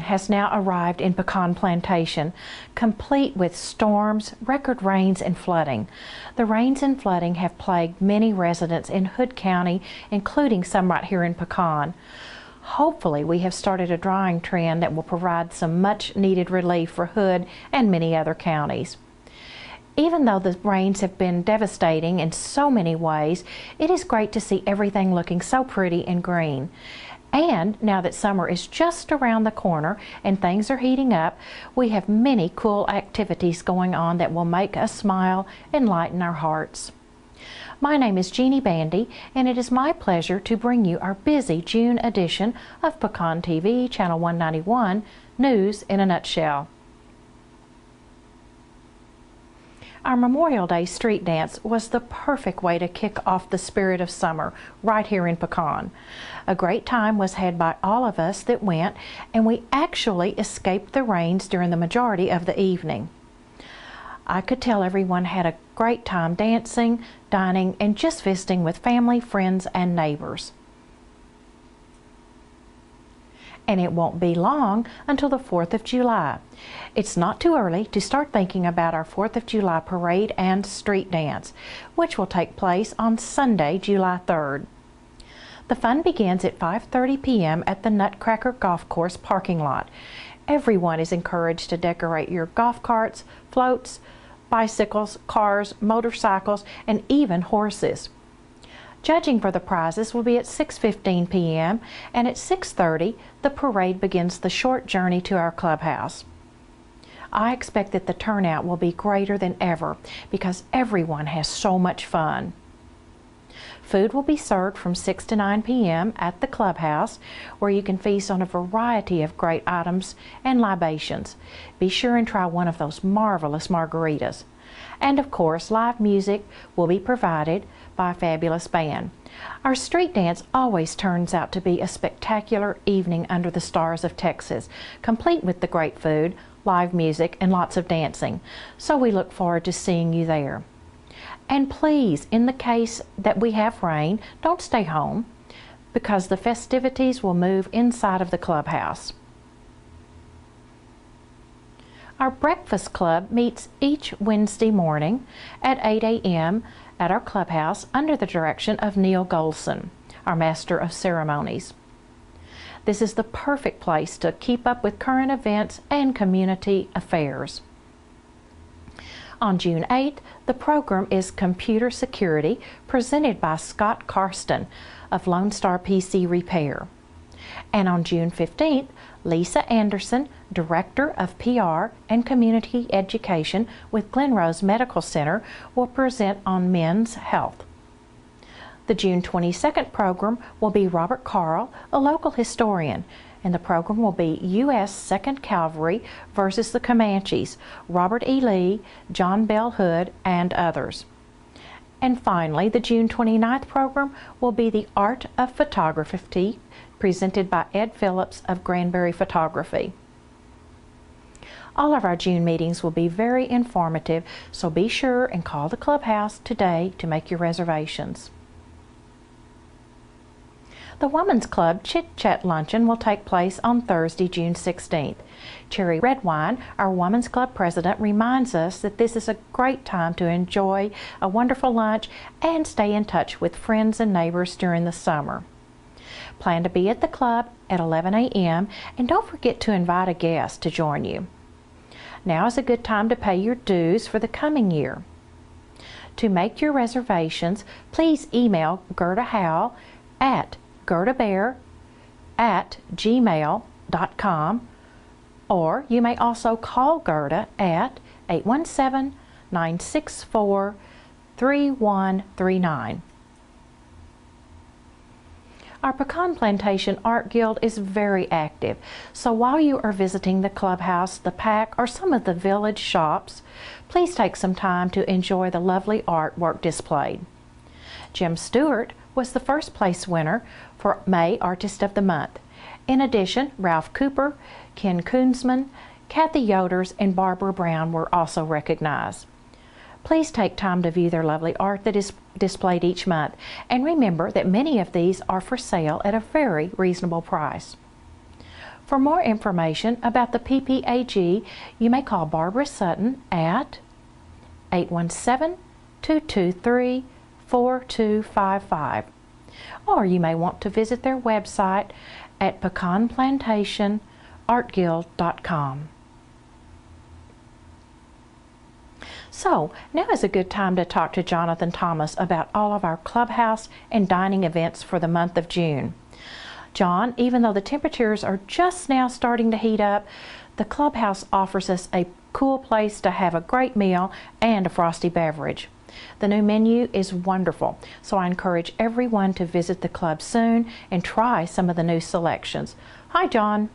has now arrived in Pecan Plantation, complete with storms, record rains, and flooding. The rains and flooding have plagued many residents in Hood County, including some right here in Pecan. Hopefully, we have started a drying trend that will provide some much-needed relief for Hood and many other counties. Even though the rains have been devastating in so many ways, it is great to see everything looking so pretty and green. And now that summer is just around the corner and things are heating up, we have many cool activities going on that will make us smile and lighten our hearts. My name is Jeannie Bandy, and it is my pleasure to bring you our busy June edition of Pecan TV, Channel 191, News in a Nutshell. Our Memorial Day street dance was the perfect way to kick off the spirit of summer right here in Pecan. A great time was had by all of us that went, and we actually escaped the rains during the majority of the evening. I could tell everyone had a great time dancing, dining, and just visiting with family, friends, and neighbors. And it won't be long until the 4th of July. It's not too early to start thinking about our 4th of July parade and street dance, which will take place on Sunday, July 3rd. The fun begins at 5:30 p.m. at the Nutcracker Golf Course parking lot. Everyone is encouraged to decorate your golf carts, floats, bicycles, cars, motorcycles, and even horses. Judging for the prizes will be at 6:15 p.m. and at 6:30 the parade begins the short journey to our clubhouse. I expect that the turnout will be greater than ever because everyone has so much fun. Food will be served from 6 to 9 p.m. at the clubhouse, where you can feast on a variety of great items and libations. Be sure and try one of those marvelous margaritas. And of course, live music will be provided by a fabulous band. Our street dance always turns out to be a spectacular evening under the stars of Texas, complete with the great food, live music, and lots of dancing. So we look forward to seeing you there. And please, in the case that we have rain, don't stay home, because the festivities will move inside of the clubhouse. Our breakfast club meets each Wednesday morning at 8 a.m. at our clubhouse under the direction of Neil Golson, our Master of Ceremonies. This is the perfect place to keep up with current events and community affairs. On June 8th, the program is Computer Security, presented by Scott Karsten of Lone Star PC Repair. And on June 15th, Lisa Anderson, Director of PR and Community Education with Glenrose Medical Center, will present on men's health. The June 22nd program will be Robert Carl, a local historian, and the program will be U.S. 2nd Cavalry versus the Comanches, Robert E. Lee, John Bell Hood, and others. And finally, the June 29th program will be the Art of Photography, presented by Ed Phillips of Granbury Photography. All of our June meetings will be very informative, so be sure and call the clubhouse today to make your reservations. The Women's Club Chit Chat Luncheon will take place on Thursday, June 16th. Cherry Redwine, our Women's Club president, reminds us that this is a great time to enjoy a wonderful lunch and stay in touch with friends and neighbors during the summer. Plan to be at the club at 11 a.m. and don't forget to invite a guest to join you. Now is a good time to pay your dues for the coming year. To make your reservations, please email Gerda Howell at gerdabear@gmail.com, or you may also call Gerda at 817-964-3139. Our Pecan Plantation Art Guild is very active, so while you are visiting the clubhouse, the PAC, or some of the village shops, please take some time to enjoy the lovely artwork displayed. Jim Stewart was the first place winner for May Artist of the Month. In addition, Ralph Cooper, Ken Koonsman, Kathy Yoders, and Barbara Brown were also recognized. Please take time to view their lovely art that is displayed each month, and remember that many of these are for sale at a very reasonable price. For more information about the PPAG, you may call Barbara Sutton at 817-223-4255. Or you may want to visit their website at pecanplantationartguild.com. So, now is a good time to talk to Jonathan Thomas about all of our clubhouse and dining events for the month of June. John, even though the temperatures are just now starting to heat up, the clubhouse offers us a cool place to have a great meal and a frosty beverage. The new menu is wonderful, so I encourage everyone to visit the club soon and try some of the new selections. Hi, John.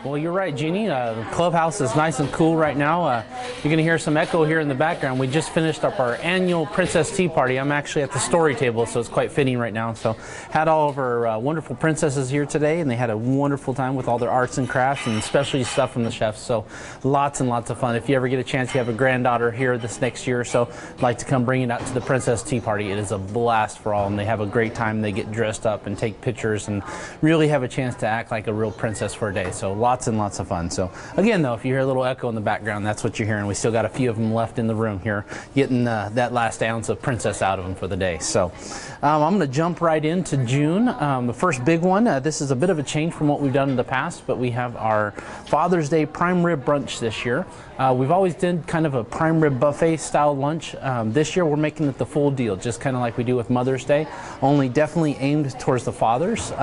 Well, you're right, Jeannie. The clubhouse is nice and cool right now. You're going to hear some echo here in the background. We just finished up our annual Princess Tea Party. I'm actually at the story table, so it's quite fitting right now. So had all of our wonderful princesses here today, and they had a wonderful time with all their arts and crafts and specialty stuff from the chefs. So lots and lots of fun. If you ever get a chance, you have a granddaughter here this next year or so, I'd like to come bring it out to the Princess Tea Party. It is a blast for all, and they have a great time. They get dressed up and take pictures and really have a chance to act like a real princess for a day. So lots and lots of fun. So again, though, if you hear a little echo in the background, that's what you're hearing. We still got a few of them left in the room here, getting that last ounce of princess out of them for the day. So I'm going to jump right into June. The first big one, this is a bit of a change from what we've done in the past, but we have our Father's Day prime rib brunch this year. We've always did kind of a prime rib buffet style lunch. This year we're making it the full deal, just kind of like we do with Mother's Day, only definitely aimed towards the fathers.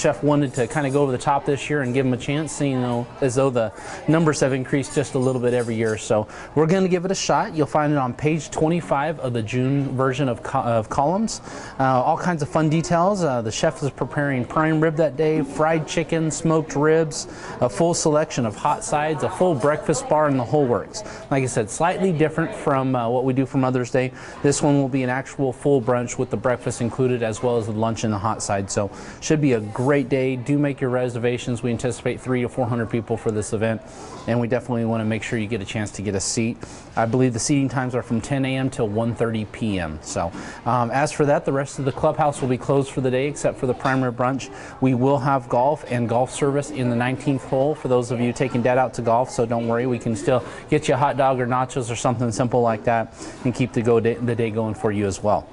Chef wanted to kind of go over the top this year and give them a chance, you know, as though the numbers have increased just a little bit every year. So we're going to give it a shot. You'll find it on page 25 of the June version of columns. All kinds of fun details. The chef is preparing prime rib that day, fried chicken, smoked ribs, a full selection of hot sides, a full breakfast bar, and the whole works. Like I said, slightly different from what we do for Mother's Day. This one will be an actual full brunch with the breakfast included, as well as the lunch and the hot side. So should be a great day. Do make your reservations. We anticipate 300 to 400 people for this event, and we definitely want to make sure you get a chance to get a seat. I believe the seating times are from 10 a.m. till 1:30 p.m. So as for that, the rest of the clubhouse will be closed for the day except for the prime rib brunch. We will have golf and golf service in the 19th hole for those of you taking Dad out to golf, so don't worry, we can still get you a hot dog or nachos or something simple like that and keep the day going for you as well.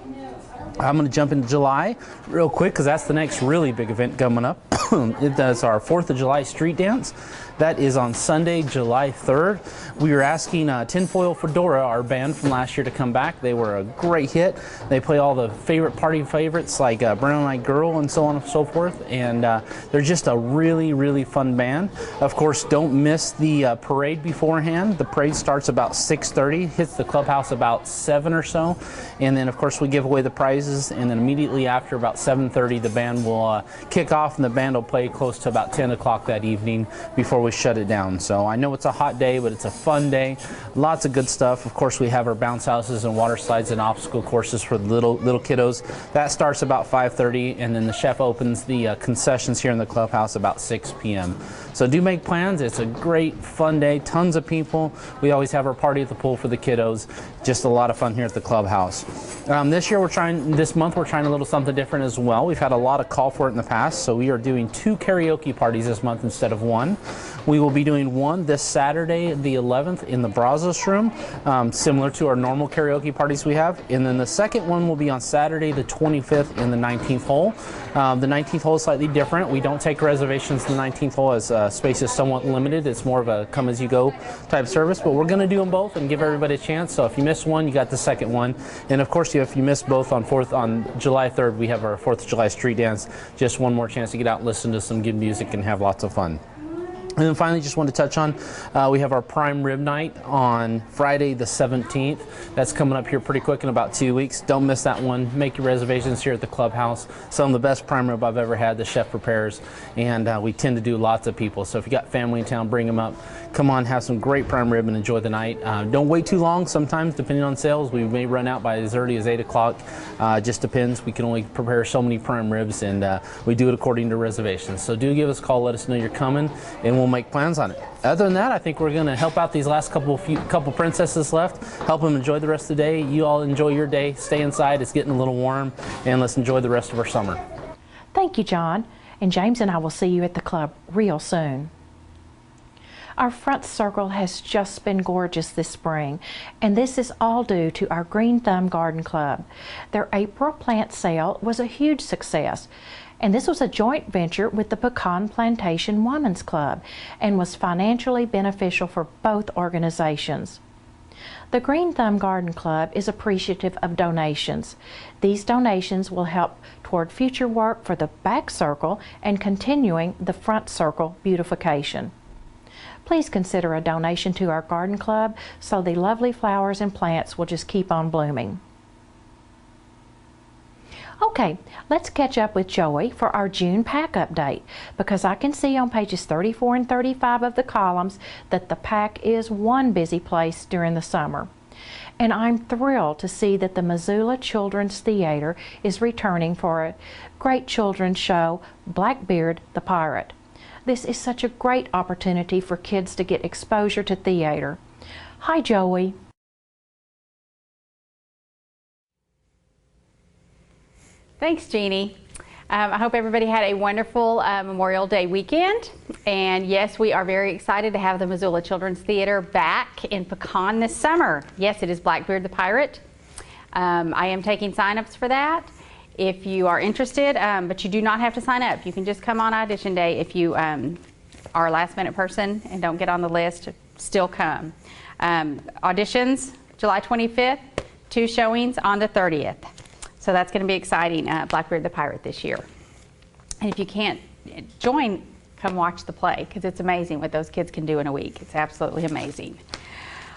I'm going to jump into July real quick because that's the next really big event coming up. It does our 4th of July street dance. That is on Sunday, July 3rd. We are asking Tinfoil Fedora, our band from last year, to come back. They were a great hit. They play all the favorite party favorites like Brown Eyed Girl and so on and so forth. And they're just a really, really fun band. Of course, don't miss the parade beforehand. The parade starts about 6:30, hits the clubhouse about 7 or so. And then, of course, we give away the prizes. And then immediately after, about 7:30, the band will kick off, and the band will play close to about 10 o'clock that evening before we shut it down. So I know it's a hot day, but it's a fun day. Lots of good stuff. Of course, we have our bounce houses and water slides and obstacle courses for the little kiddos. That starts about 5:30, and then the chef opens the concessions here in the clubhouse about 6 p.m. So do make plans. It's a great, fun day. Tons of people. We always have our party at the pool for the kiddos. Just a lot of fun here at the clubhouse. This month we're trying a little something different as well. We've had a lot of call for it in the past, so we are doing 2 karaoke parties this month instead of 1. We will be doing one this Saturday, the 11th, in the Brazos room, similar to our normal karaoke parties we have. And then the second one will be on Saturday, the 25th, in the 19th hole. The 19th hole is slightly different. We don't take reservations in the 19th hole as space is somewhat limited. It's more of a come-as-you-go type service, but we're going to do them both and give everybody a chance. So if you miss one, you got the second one. And of course, if you miss both on July 3rd, we have our 4th of July street dance. Just one more chance to get out and listen to some good music and have lots of fun. And then finally, just want to touch on, we have our prime rib night on Friday the 17th. That's coming up here pretty quick in about 2 weeks. Don't miss that one. Make your reservations here at the clubhouse. Some of the best prime rib I've ever had, the chef prepares, and we tend to do lots of people. So if you got family in town, bring them up. Come on, have some great prime rib and enjoy the night. Don't wait too long. Sometimes, depending on sales, we may run out by as early as 8 o'clock. Just depends. We can only prepare so many prime ribs, and we do it according to reservations. So do give us a call. Let us know you're coming, and we'll make plans on it. Other than that, I think we're going to help out these last couple princesses left, help them enjoy the rest of the day. You all enjoy your day. Stay inside. It's getting a little warm, and let's enjoy the rest of our summer. Thank you, John, and James and I will see you at the club real soon. Our front circle has just been gorgeous this spring, and this is all due to our Green Thumb Garden Club. Their April plant sale was a huge success, and this was a joint venture with the Pecan Plantation Women's Club and was financially beneficial for both organizations. The Green Thumb Garden Club is appreciative of donations. These donations will help toward future work for the back circle and continuing the front circle beautification. Please consider a donation to our garden club so the lovely flowers and plants will just keep on blooming. Okay, let's catch up with Joey for our June pack update, because I can see on pages 34 and 35 of the columns that the pack is one busy place during the summer. And I'm thrilled to see that the Missoula Children's Theater is returning for a great children's show, Blackbeard the Pirate. This is such a great opportunity for kids to get exposure to theater. Hi, Joey. Thanks, Jeannie. I hope everybody had a wonderful Memorial Day weekend. And yes, we are very excited to have the Missoula Children's Theater back in Pecan this summer. Yes, it is Blackbeard the Pirate. I am taking sign-ups for that. If you are interested, but you do not have to sign up. You can just come on audition day. If you are a last-minute person and don't get on the list, still come. Auditions July 25th, 2 showings on the 30th. So that's going to be exciting, Blackbeard the Pirate this year. And if you can't join, come watch the play, because it's amazing what those kids can do in a week. It's absolutely amazing.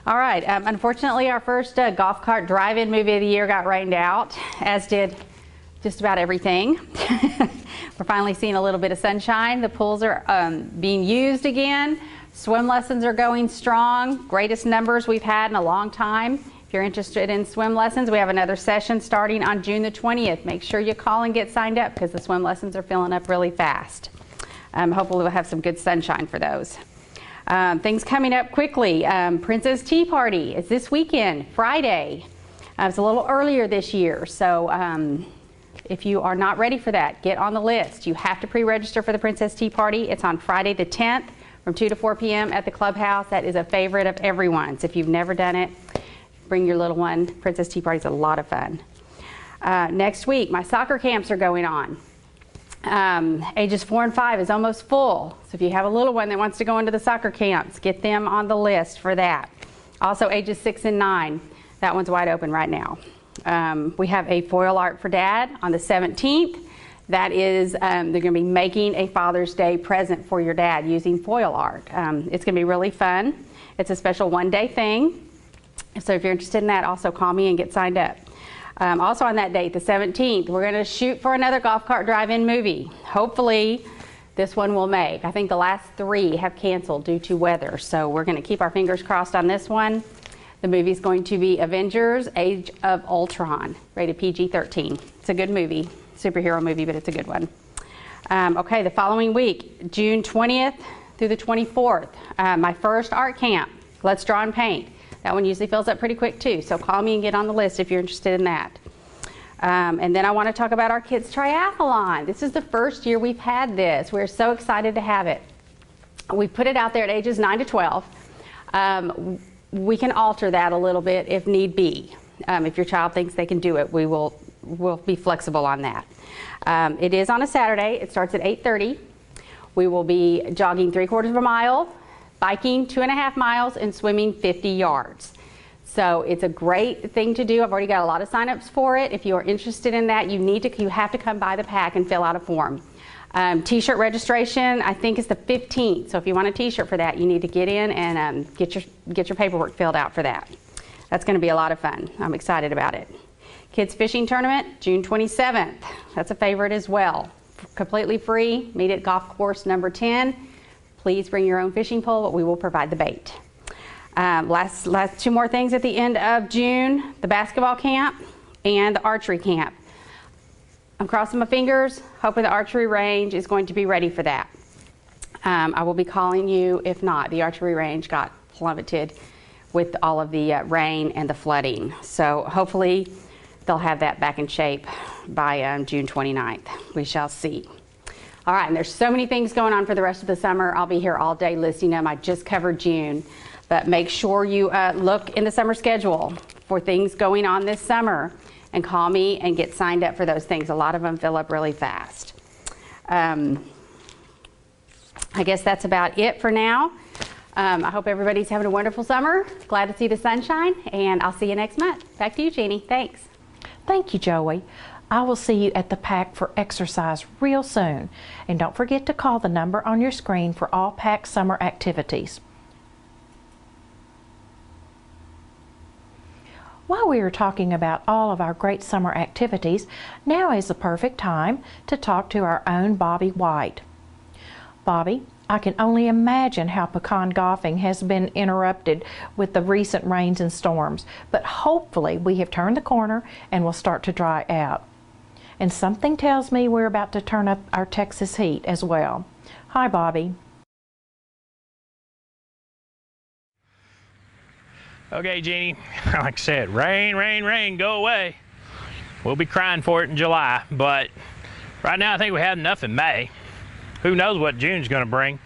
All right, unfortunately our first golf cart drive-in movie of the year got rained out, as did just about everything. We're finally seeing a little bit of sunshine. The pools are being used again. Swim lessons are going strong. Greatest numbers we've had in a long time. If you're interested in swim lessons, we have another session starting on June the 20th. Make sure you call and get signed up, because the swim lessons are filling up really fast. Hopefully we'll have some good sunshine for those. Things coming up quickly. Princess Tea Party is this weekend, Friday. It's a little earlier this year, so if you are not ready for that, get on the list. You have to pre-register for the Princess Tea Party. It's on Friday the 10th from 2 to 4 p.m. at the clubhouse. That is a favorite of everyone's. If you've never done it, bring your little one. Princess Tea Party is a lot of fun. Next week, my soccer camps are going on. Ages 4 and 5 is almost full. So if you have a little one that wants to go into the soccer camps, get them on the list for that. Also ages 6 and 9, that one's wide open right now. We have a foil art for Dad on the 17th. That is, they're going to be making a Father's Day present for your dad using foil art. It's going to be really fun. It's a special one-day thing. So if you're interested in that, also call me and get signed up. Also on that date, the 17th, we're going to shoot for another golf cart drive-in movie. Hopefully this one will make. I think the last 3 have canceled due to weather, so we're going to keep our fingers crossed on this one. The movie is going to be Avengers: Age of Ultron, rated PG-13. It's a good movie, superhero movie, but it's a good one. Okay, the following week, June 20th through the 24th, my first art camp, Let's Draw and Paint. That one usually fills up pretty quick too, so call me and get on the list if you're interested in that. And then I want to talk about our kids triathlon. This is the first year we've had this. We're so excited to have it. We put it out there at ages 9 to 12. We can alter that a little bit if need be. If your child thinks they can do it, we'll be flexible on that. It is on a Saturday. It starts at 8:30. We will be jogging 3/4 of a mile, biking 2.5 miles, and swimming 50 yards. So it's a great thing to do. I've already got a lot of signups for it. If you are interested in that, you have to come by the pack and fill out a form. T-shirt registration, I think, is the 15th. So if you want a T-shirt for that, you need to get in and get your paperwork filled out for that. That's going to be a lot of fun. I'm excited about it. Kids Fishing Tournament, June 27th. That's a favorite as well. Completely free. Meet at golf course number 10. Please bring your own fishing pole, but we will provide the bait. Last 2 more things at the end of June, the basketball camp and the archery camp. I'm crossing my fingers, hoping the archery range is going to be ready for that. I will be calling you if not. The archery range got plummeted with all of the rain and the flooding. So hopefully they'll have that back in shape by June 29th. We shall see. All right, and there's so many things going on for the rest of the summer. I'll be here all day listing them. I just covered June, but make sure you look in the summer schedule for things going on this summer and call me and get signed up for those things. A lot of them fill up really fast. I guess that's about it for now. I hope everybody's having a wonderful summer. Glad to see the sunshine, and I'll see you next month. Back to you, Chaney. Thanks. Thank you, Joey. I will see you at the PAC for exercise real soon. And don't forget to call the number on your screen for all PAC summer activities. While we are talking about all of our great summer activities, now is the perfect time to talk to our own Bobby White. Bobby, I can only imagine how pecan golfing has been interrupted with the recent rains and storms, but hopefully we have turned the corner and will start to dry out. And something tells me we're about to turn up our Texas heat as well. Hi, Bobby. Okay, Jeannie, like I said, rain, rain, rain, go away. We'll be crying for it in July, but right now I think we had enough in May. Who knows what June's going to bring.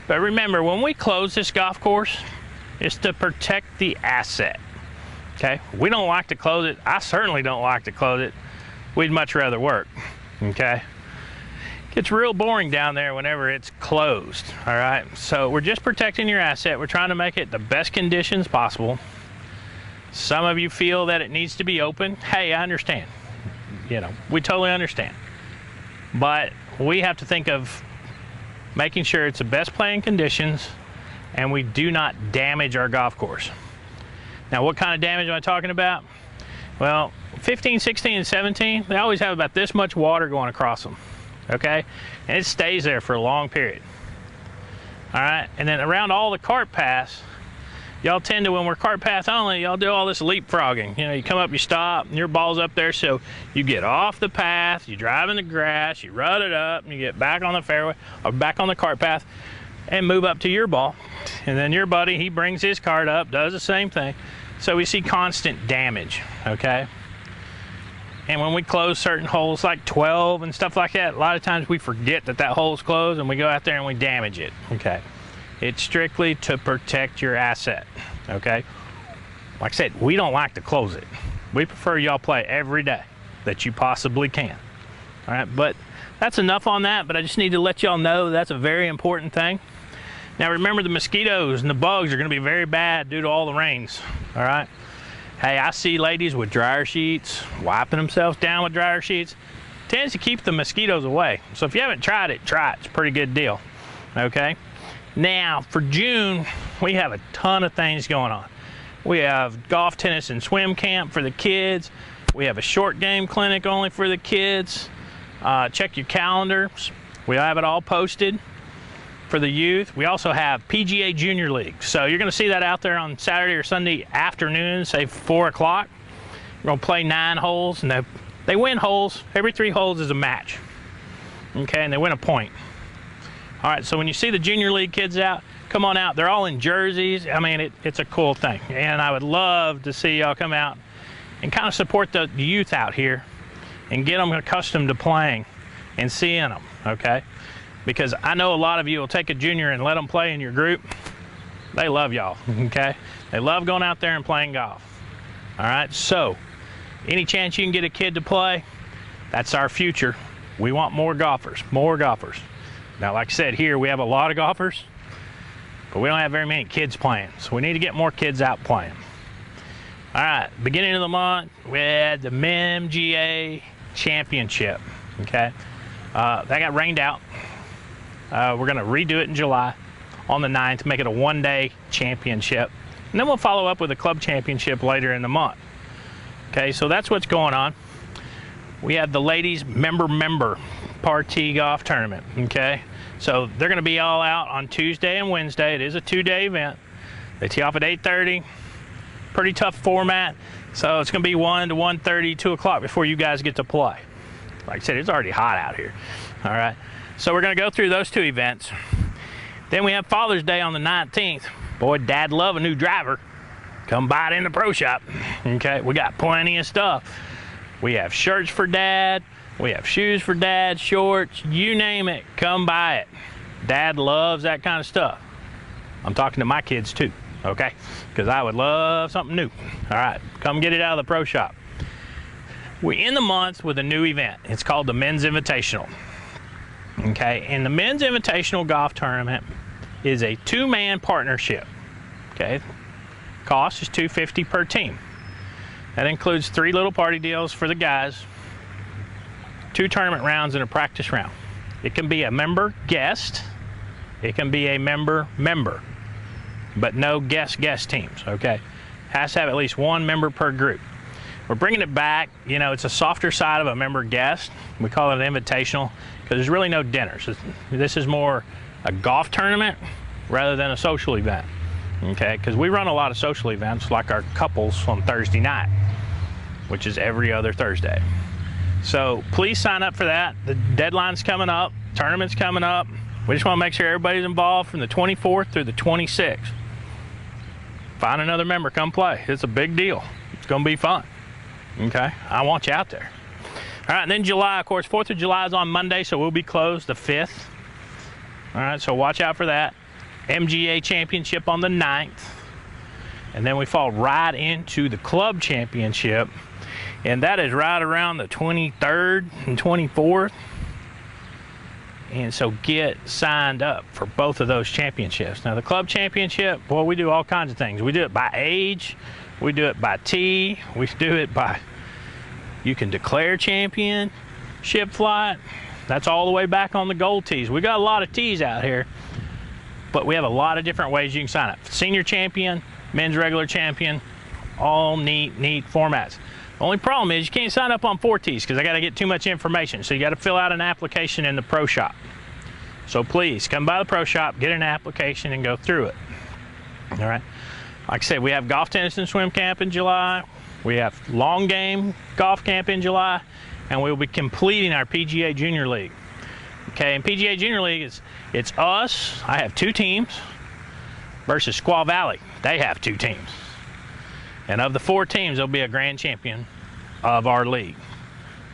But remember, when we close this golf course, it's to protect the asset, okay? We don't like to close it. I certainly don't like to close it. We'd much rather work, okay? Gets real boring down there whenever it's closed, all right? So we're just protecting your asset. We're trying to make it the best conditions possible. Some of you feel that it needs to be open. Hey, I understand. You know, we totally understand. But we have to think of making sure it's the best playing conditions and we do not damage our golf course. Now, what kind of damage am I talking about? Well, 15, 16, and 17, they always have about this much water going across them, okay? And it stays there for a long period. All right, and then around all the cart paths, y'all tend to, when we're cart path only, y'all do all this leapfrogging. You know, you come up, you stop, and your ball's up there, so you get off the path, you drive in the grass, you rut it up, and you get back on the fairway, or back on the cart path, and move up to your ball. And then your buddy, he brings his cart up, does the same thing. So we see constant damage, okay? And when we close certain holes like 12 and stuff like that, a lot of times we forget that that hole's closed and we go out there and we damage it, okay? It's strictly to protect your asset, okay? Like I said, we don't like to close it. We prefer y'all play every day that you possibly can, all right? But that's enough on that, but I just need to let y'all know that's a very important thing. Now remember, the mosquitoes and the bugs are gonna be very bad due to all the rains, all right? Hey, I see ladies with dryer sheets, wiping themselves down with dryer sheets. Tends to keep the mosquitoes away. So if you haven't tried it, try it. It's a pretty good deal, okay? Now, for June, we have a ton of things going on. We have golf, tennis, and swim camp for the kids. We have a short game clinic only for the kids. Check your calendars. We have it all posted for the youth. We also have PGA Junior League. So you're going to see that out there on Saturday or Sunday afternoon, say 4 o'clock. We're going to play 9 holes, and they win holes. Every 3 holes is a match, okay, and they win a point. All right, so when you see the Junior League kids out, come on out. They're all in jerseys. I mean, it's a cool thing, and I would love to see y'all come out and kind of support the youth out here and get them accustomed to playing and seeing them, okay? Because I know a lot of you will take a junior and let them play in your group. They love y'all, okay? They love going out there and playing golf. All right, so any chance you can get a kid to play, that's our future. We want more golfers, more golfers. Now, like I said, here we have a lot of golfers, but we don't have very many kids playing, so we need to get more kids out playing. All right, beginning of the month, we had the MGA Championship, okay? That got rained out. We're going to redo it in July on the 9th, make it a one-day championship. And then we'll follow up with a club championship later in the month. Okay, so that's what's going on. We have the ladies member party golf tournament, okay? So they're going to be all out on Tuesday and Wednesday. It is a 2-day event. They tee off at 8:30. Pretty tough format. So it's going to be 1 to 1:30, 2 o'clock before you guys get to play. Like I said, it's already hot out here, all right? So we're going to go through those 2 events. Then we have Father's Day on the 19th. Boy, Dad love a new driver. Come buy it in the pro shop. Okay, we got plenty of stuff. We have shirts for Dad. We have shoes for Dad, shorts, you name it, come buy it. Dad loves that kind of stuff. I'm talking to my kids too, okay? Because I would love something new. All right, come get it out of the pro shop. We end the month with a new event. It's called the Men's Invitational. Okay, and the Men's Invitational Golf Tournament is a two-man partnership. Okay, cost is $250 per team. That includes 3 little party deals for the guys, 2 tournament rounds, and a practice round. It can be a member guest, it can be a member, but no guest teams, okay? Has to have at least 1 member per group. We're bringing it back, you know, it's a softer side of a member guest. We call it an invitational because there's really no dinners. This is more a golf tournament rather than a social event, okay? Because we run a lot of social events like our couples on Thursday night, which is every other Thursday. So please sign up for that. The deadline's coming up, tournament's coming up. We just want to make sure everybody's involved from the 24th through the 26th. Find another member, come play. It's a big deal. It's going to be fun. Okay, I want you out there. All right, and then July, of course, 4th of July is on Monday, so we'll be closed the 5th. All right, so watch out for that. MGA Championship on the 9th. And then we fall right into the Club Championship, and that is right around the 23rd and 24th. And so get signed up for both of those championships. Now, the Club Championship, boy, we do all kinds of things. We do it by age. We do it by tee. We do it by, you can declare championship flight. That's all the way back on the gold tees. We got a lot of tees out here, but we have a lot of different ways you can sign up. Senior champion, men's regular champion, all neat formats. The only problem is you can't sign up on 4 tees because I got to get too much information. So you got to fill out an application in the pro shop. So please come by the pro shop, get an application, and go through it. All right. Like I said, we have golf, tennis, and swim camp in July. We have long game golf camp in July, and we'll be completing our PGA Junior League. Okay, and PGA Junior League it's us. I have 2 teams versus Squaw Valley. They have 2 teams. And of the 4 teams, there'll be a grand champion of our league.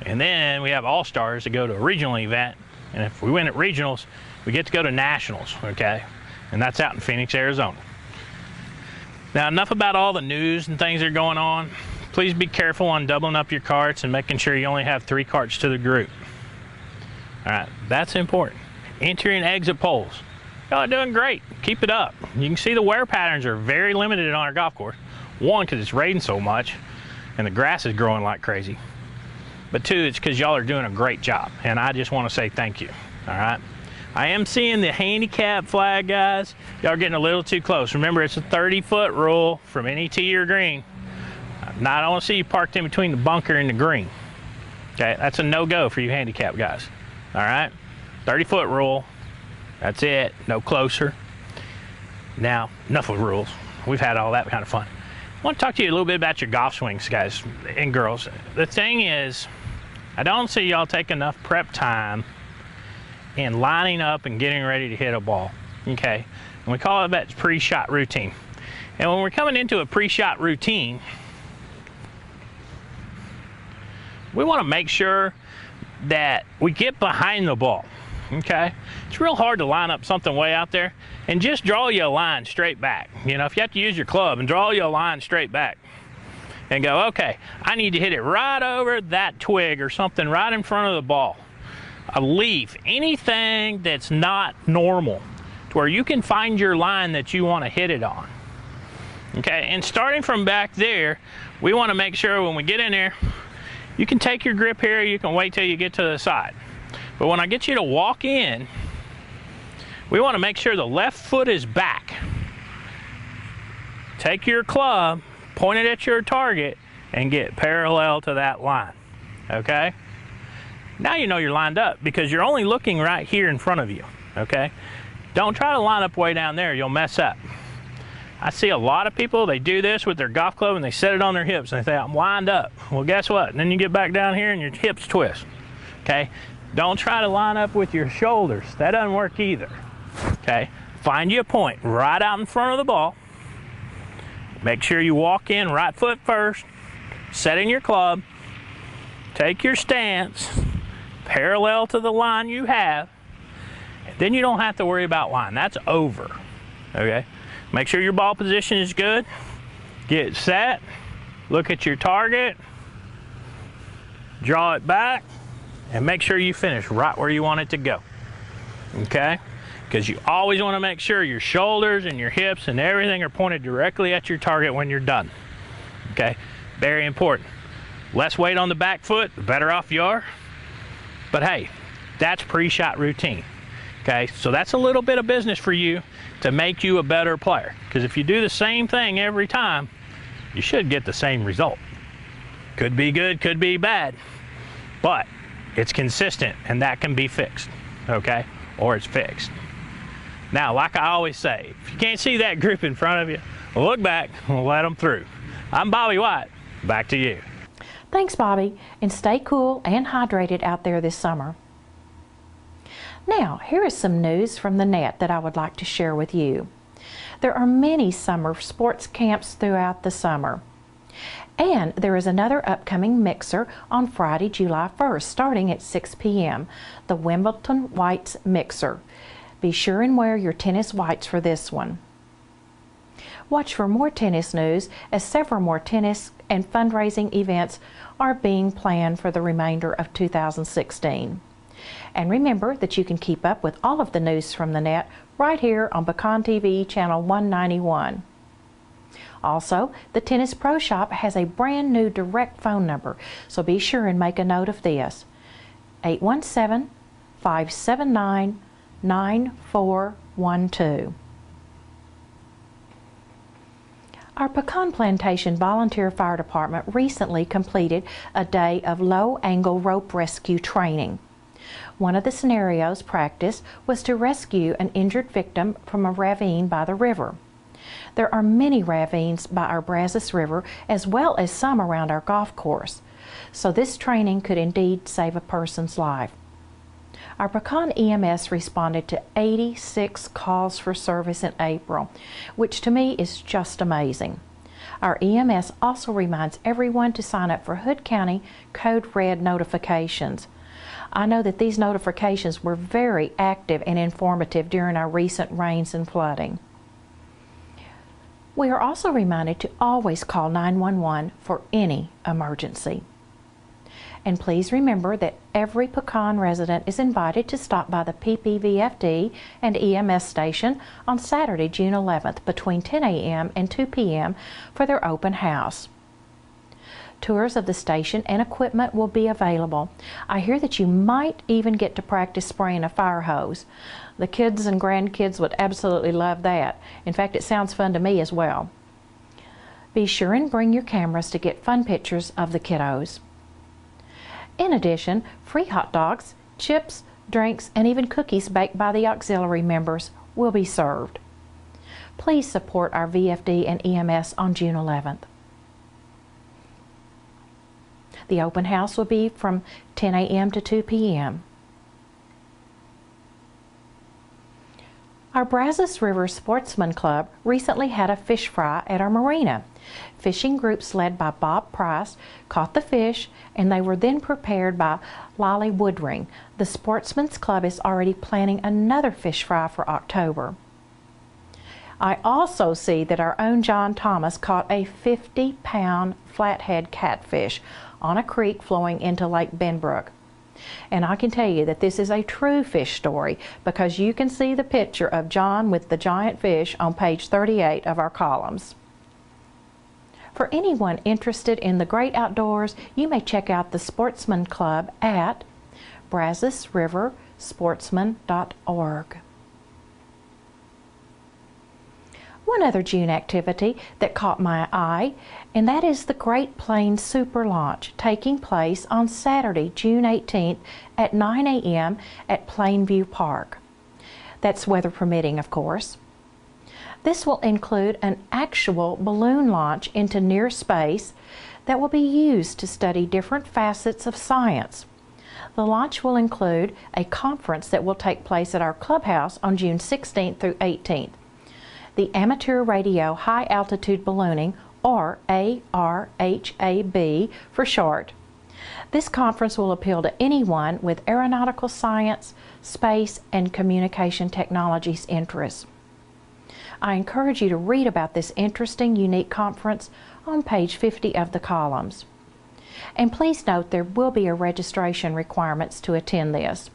And then we have all-stars that go to a regional event. And if we win at regionals, we get to go to nationals, okay? And that's out in Phoenix, Arizona. Now, enough about all the news and things that are going on. Please be careful on doubling up your carts and making sure you only have 3 carts to the group. All right, that's important. Entry and exit poles. Y'all are doing great. Keep it up. You can see the wear patterns are very limited on our golf course. 1, because it's raining so much and the grass is growing like crazy. But 2, it's because y'all are doing a great job. And I just want to say thank you. All right. I am seeing the handicap flag, guys. Y'all are getting a little too close. Remember, it's a 30-foot rule from any tee or green. Now, I don't want to see you parked in between the bunker and the green. Okay, that's a no-go for you handicap guys. All right, 30-foot rule. That's it. No closer. Now, enough of rules. We've had all that kind of fun. I want to talk to you a little bit about your golf swings, guys and girls. The thing is, I don't see y'all take enough prep time in lining up and getting ready to hit a ball, okay? And we call it that pre-shot routine. And when we're coming into a pre-shot routine, we want to make sure that we get behind the ball, okay? It's real hard to line up something way out there and just draw you a line straight back. You know, if you have to use your club and draw you a line straight back and go, okay, I need to hit it right over that twig or something right in front of the ball. A leaf, anything that's not normal to where you can find your line that you want to hit it on. Okay, and starting from back there, we want to make sure when we get in there, you can take your grip here, you can wait till you get to the side. But when I get you to walk in, we want to make sure the left foot is back. Take your club, point it at your target, and get parallel to that line, okay? Now you know you're lined up because you're only looking right here in front of you, okay? Don't try to line up way down there, you'll mess up. I see a lot of people, they do this with their golf club and they set it on their hips and they say, I'm lined up. Well, guess what? And then you get back down here and your hips twist, okay? Don't try to line up with your shoulders. That doesn't work either, okay? Find you a point right out in front of the ball. Make sure you walk in right foot first, set in your club, take your stance parallel to the line you have, and then you don't have to worry about line. That's over, okay? Make sure your ball position is good. Get set, look at your target, draw it back, and make sure you finish right where you want it to go, okay? Because you always want to make sure your shoulders and your hips and everything are pointed directly at your target when you're done, okay? Very important. Less weight on the back foot, the better off you are. But hey, that's pre-shot routine, okay? So that's a little bit of business for you to make you a better player. Because if you do the same thing every time, you should get the same result. Could be good, could be bad, but it's consistent and that can be fixed, okay? Or it's fixed. Now, like I always say, if you can't see that group in front of you, look back and let them through. I'm Bobby White, back to you. Thanks, Bobby, and stay cool and hydrated out there this summer. Now, here is some news from the net that I would like to share with you. There are many summer sports camps throughout the summer. And there is another upcoming mixer on Friday, July 1st, starting at 6 p.m., the Wimbledon Whites Mixer. Be sure and wear your tennis whites for this one. Watch for more tennis news, as several more tennis and fundraising events are being planned for the remainder of 2016. And remember that you can keep up with all of the news from the net right here on Pecan TV channel 191. Also, the Tennis Pro Shop has a brand new direct phone number, so be sure and make a note of this: 817-579-9412. Our Pecan Plantation Volunteer Fire Department recently completed a day of low-angle rope rescue training. One of the scenarios practiced was to rescue an injured victim from a ravine by the river. There are many ravines by our Brazos River, as well as some around our golf course, so this training could indeed save a person's life. Our Pecan EMS responded to 86 calls for service in April, which to me is just amazing. Our EMS also reminds everyone to sign up for Hood County Code Red notifications. I know that these notifications were very active and informative during our recent rains and flooding. We are also reminded to always call 911 for any emergency. And please remember that every Pecan resident is invited to stop by the PPVFD and EMS station on Saturday, June 11th between 10 a.m. and 2 p.m. for their open house. Tours of the station and equipment will be available. I hear that you might even get to practice spraying a fire hose. The kids and grandkids would absolutely love that. In fact, it sounds fun to me as well. Be sure and bring your cameras to get fun pictures of the kiddos. In addition, free hot dogs, chips, drinks, and even cookies baked by the auxiliary members will be served. Please support our VFD and EMS on June 11th. The open house will be from 10 a.m. to 2 p.m. Our Brazos River Sportsman Club recently had a fish fry at our marina. Fishing groups led by Bob Price caught the fish, and they were then prepared by Lolly Woodring. The Sportsman's Club is already planning another fish fry for October. I also see that our own John Thomas caught a 50-pound flathead catfish on a creek flowing into Lake Benbrook. And I can tell you that this is a true fish story, because you can see the picture of John with the giant fish on page 38 of our columns. For anyone interested in the great outdoors, you may check out the Sportsman Club at brazosriversportsman.org. One other June activity that caught my eye, and that is the Great Plains Super Launch, taking place on Saturday, June 18th at 9 a.m. at Plainview Park. That's weather permitting, of course. This will include an actual balloon launch into near space that will be used to study different facets of science. The launch will include a conference that will take place at our clubhouse on June 16th through 18th. The Amateur Radio High Altitude Ballooning, or ARHAB for short. This conference will appeal to anyone with aeronautical science, space, and communication technologies interests. I encourage you to read about this interesting, unique conference on page 50 of the columns. And please note there will be a registration requirements to attend this.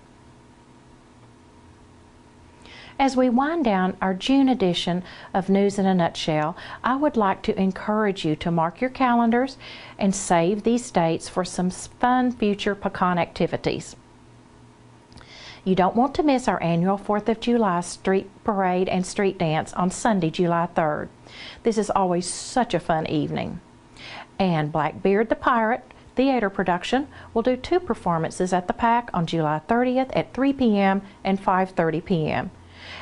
As we wind down our June edition of News in a Nutshell, I would like to encourage you to mark your calendars and save these dates for some fun future pecan activities. You don't want to miss our annual 4th of July street parade and street dance on Sunday, July 3rd. This is always such a fun evening. And Blackbeard the Pirate Theater production will do 2 performances at the PAC on July 30th at 3 p.m. and 5:30 p.m.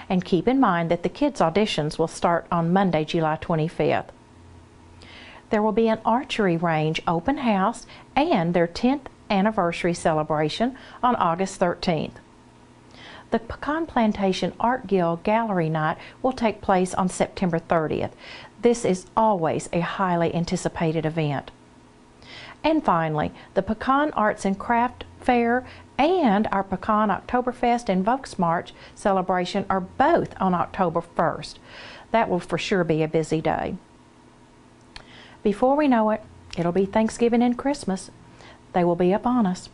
And keep in mind that the kids' auditions will start on Monday, July 25th. There will be an archery range open house and their 10th anniversary celebration on August 13th. The Pecan Plantation Art Guild Gallery Night will take place on September 30th. This is always a highly anticipated event. And finally, the Pecan Arts and Craft Fair and our Pecan Oktoberfest and Volksmarch celebration are both on October 1st. That will for sure be a busy day. Before we know it, it'll be Thanksgiving and Christmas. They will be upon us.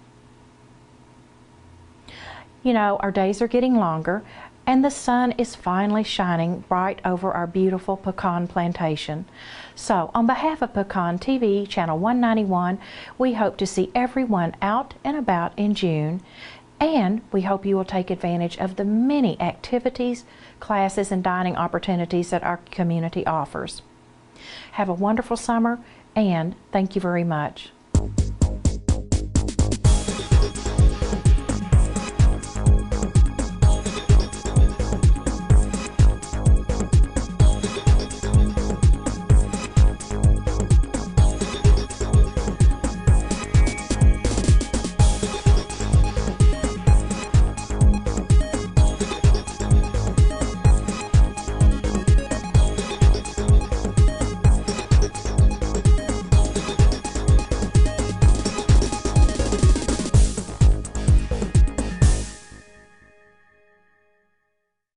You know, our days are getting longer, and the sun is finally shining bright over our beautiful pecan plantation. So, on behalf of Pecan TV, Channel 191, we hope to see everyone out and about in June, and we hope you will take advantage of the many activities, classes, and dining opportunities that our community offers. Have a wonderful summer, and thank you very much.